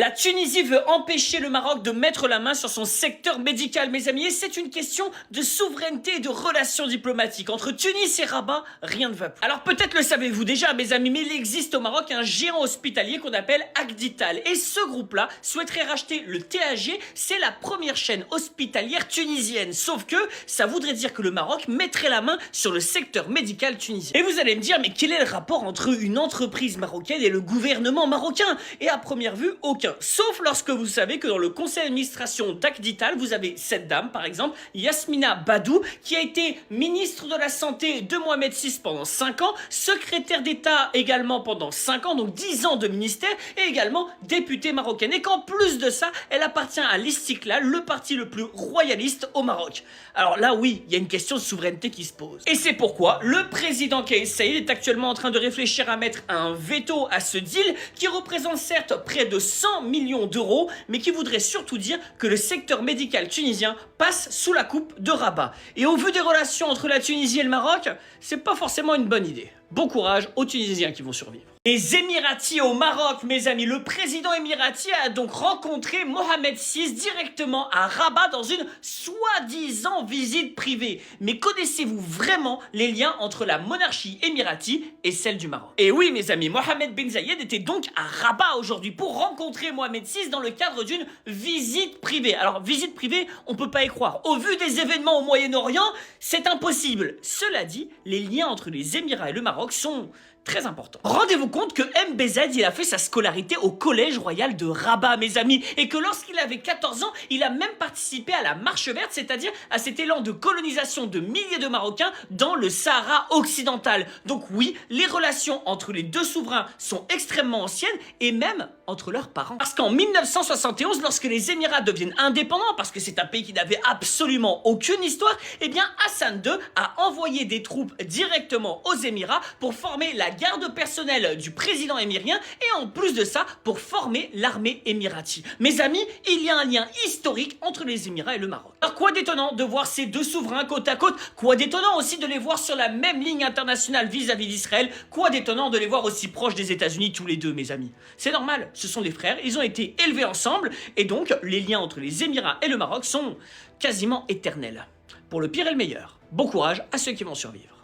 La Tunisie veut empêcher le Maroc de mettre la main sur son secteur médical, mes amis, et c'est une question de souveraineté et de relations diplomatiques. Entre Tunis et Rabat, rien ne va plus. Alors peut-être le savez-vous déjà, mes amis, mais il existe au Maroc un géant hospitalier qu'on appelle Agdital. Et ce groupe-là souhaiterait racheter le TAG, c'est la première chaîne hospitalière tunisienne. Sauf que ça voudrait dire que le Maroc mettrait la main sur le secteur médical tunisien. Et vous allez me dire, mais quel est le rapport entre une entreprise marocaine et le gouvernement marocain? Et à première vue, aucun. Sauf lorsque vous savez que dans le conseil d'administration d'Agdital, vous avez cette dame, par exemple, Yasmina Badou, qui a été ministre de la Santé de Mohamed VI pendant 5 ans, secrétaire d'État également pendant 5 ans, donc 10 ans de ministère, et également députée marocaine. Et qu'en plus de ça, elle appartient à l'Istiklal, le parti le plus royaliste au Maroc. Alors là, oui, il y a une question de souveraineté qui se pose. Et c'est pourquoi le président Kais Saied est actuellement en train de réfléchir à mettre un veto à ce deal qui représente certes près de 100 millions d'euros, mais qui voudrait surtout dire que le secteur médical tunisien passe sous la coupe de Rabat. Et au vu des relations entre la Tunisie et le Maroc, c'est pas forcément une bonne idée. Bon courage aux Tunisiens qui vont survivre. Les Émiratis au Maroc, mes amis. Le président émirati a donc rencontré Mohamed VI directement à Rabat dans une soi-disant visite privée. Mais connaissez-vous vraiment les liens entre la monarchie émirati et celle du Maroc? Et oui, mes amis, Mohamed Ben Zayed était donc à Rabat aujourd'hui pour rencontrer Mohamed VI dans le cadre d'une visite privée. Alors, visite privée, on peut pas y croire. Au vu des événements au Moyen-Orient, c'est impossible. Cela dit, les liens entre les Émirats et le Maroc sont très important. Rendez-vous compte que MBZ, il a fait sa scolarité au collège royal de Rabat, mes amis, et que lorsqu'il avait 14 ans, il a même participé à la marche verte, c'est-à-dire à cet élan de colonisation de milliers de Marocains dans le Sahara occidental. Donc oui, les relations entre les deux souverains sont extrêmement anciennes, et même entre leurs parents. Parce qu'en 1971, lorsque les Émirats deviennent indépendants, parce que c'est un pays qui n'avait absolument aucune histoire, eh bien Hassan II a envoyé des troupes directement aux Émirats pour former la garde personnelle du président émirien et en plus de ça pour former l'armée émirati. Mes amis, il y a un lien historique entre les Émirats et le Maroc. Alors quoi d'étonnant de voir ces deux souverains côte à côte, quoi d'étonnant aussi de les voir sur la même ligne internationale vis-à-vis d'Israël, quoi d'étonnant de les voir aussi proches des États-Unis tous les deux, mes amis. C'est normal, ce sont des frères, ils ont été élevés ensemble et donc les liens entre les Émirats et le Maroc sont quasiment éternels. Pour le pire et le meilleur, bon courage à ceux qui vont survivre.